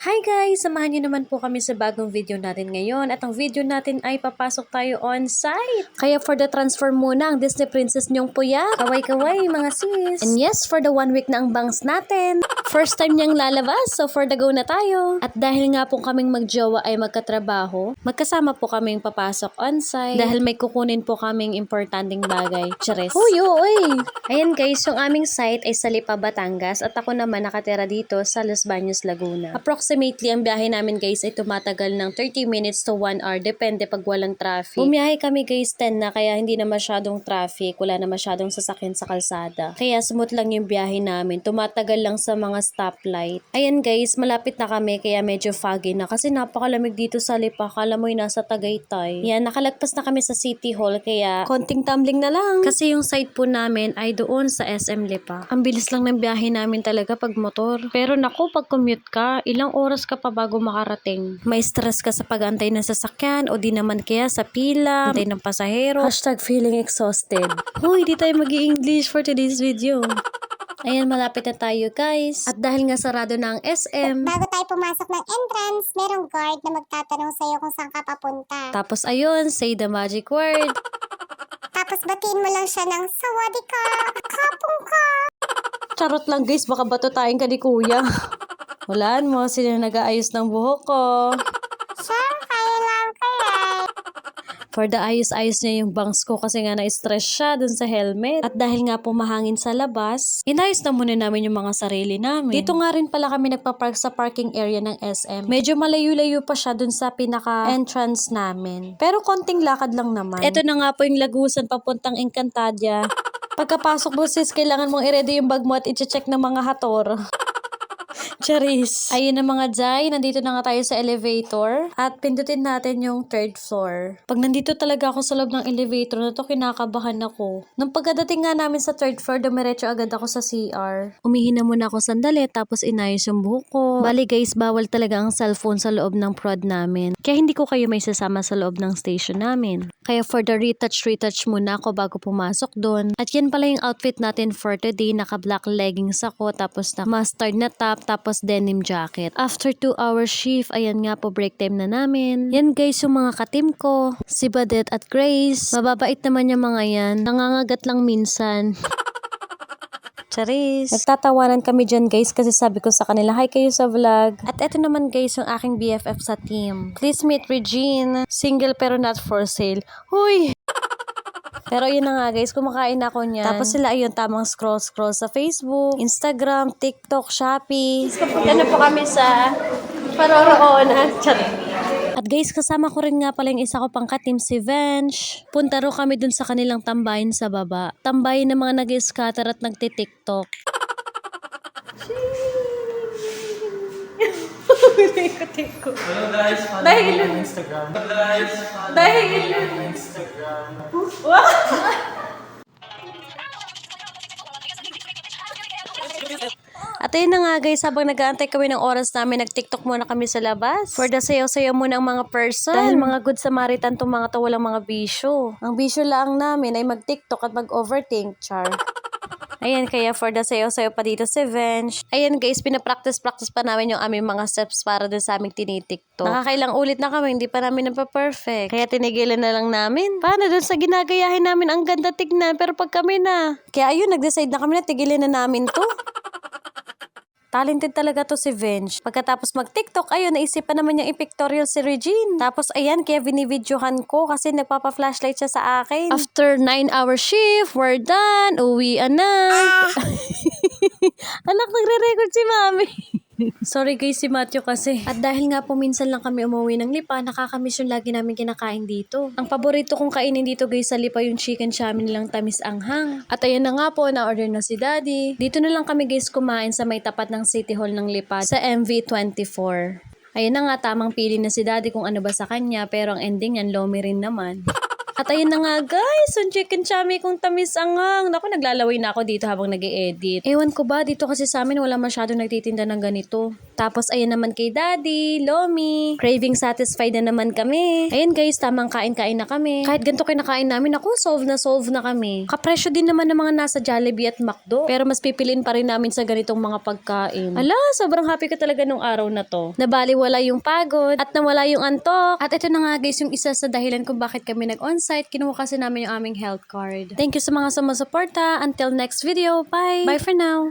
Hi guys! Samahan niyo naman po kami sa bagong video natin ngayon at ang video natin ay papasok tayo on site. Kaya for the transfer muna ang Disney Princess niyong puyat. Kaway-kaway mga sis! And yes, for the 1 week na ang bangs natin. First time niyang lalabas, so for the go na tayo. At dahil nga po kaming magjowa ay magkatrabaho, magkasama po kaming papasok on site dahil may kukunin po kaming importanteng bagay. Charis! Uy! Ayan guys, yung aming site ay sa Lipa, Batangas at ako naman nakatira dito sa Los Baños, Laguna. Approximately, ang biyahe namin guys ay tumatagal ng 30 minutes to 1 hour. Depende pag walang traffic. Bumiyahe kami guys 10 na kaya hindi na masyadong traffic. Wala na masyadong sasakyan sa kalsada. Kaya smooth lang yung biyahe namin. Tumatagal lang sa mga stoplight. Ayan guys, malapit na kami kaya medyo foggy na kasi napakalamig dito sa Lipa. Kala mo'y nasa Tagaytay. Yan, nakalagpas na kami sa City Hall kaya konting tumbling na lang. Kasi yung site po namin ay doon sa SM Lipa. Ang bilis lang ng biyahe namin talaga pag motor. Pero naku, pag commute ka, ilang oras ka pa bago makarating. May stress ka sa pag-antay ng sasakyan o di naman kaya sa pila, antay ng pasahero. Hashtag feeling exhausted. Hoy, di tayo mag-i-English for today's video. Ayan, malapit na tayo guys. At dahil nga sarado na ang SM. Bago tayo pumasok ng entrance, merong guard na magtatanong sa'yo kung saan ka papunta. Tapos ayun, say the magic word. Tapos batiin mo lang siya ng sawadika, kapong ka. Charot lang guys, baka bato tayong ka ni kuya. Walaan mo, sila nag-aayos ng buhok ko. Siya, kaya lang kaya. For the ayos-ayos niya yung bangs ko kasi nga na-stress siya dun sa helmet. At dahil nga po mahangin sa labas, inayos na muna namin yung mga sarili namin. Dito nga rin pala kami nagpa-park sa parking area ng SM. Medyo malayo-layo pa siya dun sa pinaka-entrance namin. Pero konting lakad lang naman. Ito na nga po yung lagusan papuntang Encantadia. Pagkapasok mo sis, kailangan mong i-ready yung bag mo at i-check ng mga hator. Charis. Ayun na mga Jai, nandito na nga tayo sa elevator at pindutin natin yung 3rd floor. Pag nandito talaga ako sa loob ng elevator na to, kinakabahan ako. Nung pagkadating nga namin sa 3rd floor, dumiretso agad ako sa CR. Umihi na muna ako sandali tapos inayos yung buhok ko. Bali guys, bawal talaga ang cellphone sa loob ng prod namin. Kaya hindi ko kayo may sasama sa loob ng station namin. Kaya for the retouch muna ako bago pumasok doon. At yan pala yung outfit natin for today. Naka-black leggings ako tapos na mustard na top tapos denim jacket. After 2-hour shift, ayan nga po break time na namin. Yan guys yung mga katim ko. Si Badet at Grace. Mababait naman yung mga yan. Nangangagat lang minsan. Charis. Nagtatawanan kami dyan guys kasi sabi ko sa kanila, hi kayo sa vlog. At eto naman guys yung aking BFF sa team. Please meet Regine. Single pero not for sale. Huy! Pero yun na nga guys, kumakain ako niyan. Tapos sila ayun, tamang scroll sa Facebook, Instagram, TikTok, Shopee. Kapunta na po kami sa paroroonan. At guys, kasama ko rin nga pala yung isa ko pang ka-team, si Vench. Punta ro kami dun sa kanilang tambahin sa baba. Tambahin ng mga nag-scatter at nagtitiktok. Hello guys, follow me on Instagram. Instagram. At ayun na nga guys, habang nag-aantay kami ng oras namin, nag-TikTok muna kami sa labas. For the sayo-sayo muna ang mga person. Dahil mga good Samaritan tong mga to, walang mga bisyo. Ang bisyo lang namin ay mag-TikTok at mag-overthink, char. Ayan, kaya for the sayo-sayo pa dito si Vench. Ayan guys, pinapractice pa namin yung aming mga steps para dun sa aming tinitiktok. Nakakailang ulit na kami, hindi pa namin napa-perfect. Kaya tinigilan na lang namin. Paano dun sa ginagayahin namin, ang ganda tignan, pero pag kami na. Kaya ayun, nag-decide na kami na tigilan na namin to. Talented talaga to si Vench. Pagkatapos mag-TikTok, ayun, naisipan naman niyang i-pictorial si Regine. Tapos ayan, kaya binividyohan ko kasi nagpapa-flashlight siya sa akin. After 9-hour shift, we're done. Uwian na. Anak, nagre-record si Mami. Sorry guys, si Matthew kasi. At dahil nga po minsan lang kami umuwi ng Lipa, nakakamiss yung lagi namin kinakain dito. Ang paborito kong kainin dito guys sa Lipa yung chicken chow mein nilang tamis anghang. At ayan na nga po, na-order na si Daddy. Dito na lang kami guys kumain sa may tapat ng City Hall ng Lipa sa MV24. Ayun na nga, tamang pili na si Daddy kung ano ba sa kanya, pero ang ending yan, lomi rin naman. At ayun na nga guys, yung chicken chami kong tamis angang. Naku, naglalaway na ako dito habang nag-e-edit. Ewan ko ba, dito kasi sa amin wala masyadong nagtitinda ng ganito. Tapos ayun naman kay Daddy, Lomi. Craving satisfied na naman kami. Ayun guys, tamang kain-kain na kami. Kahit ganito kinakain namin, ako solve na kami. Kapresyo din naman ng mga nasa Jollibee at McDo. Pero mas pipiliin pa rin namin sa ganitong mga pagkain. Ala, sobrang happy ko talaga nung araw na to. Nabaliwala yung pagod at nawala yung antok. At ito na nga guys yung isa sa dahilan kung bakit kami nag-onsite. Kinuha kasi namin yung aming health card. Thank you sa mga sumusuporta. Until next video, bye! Bye for now!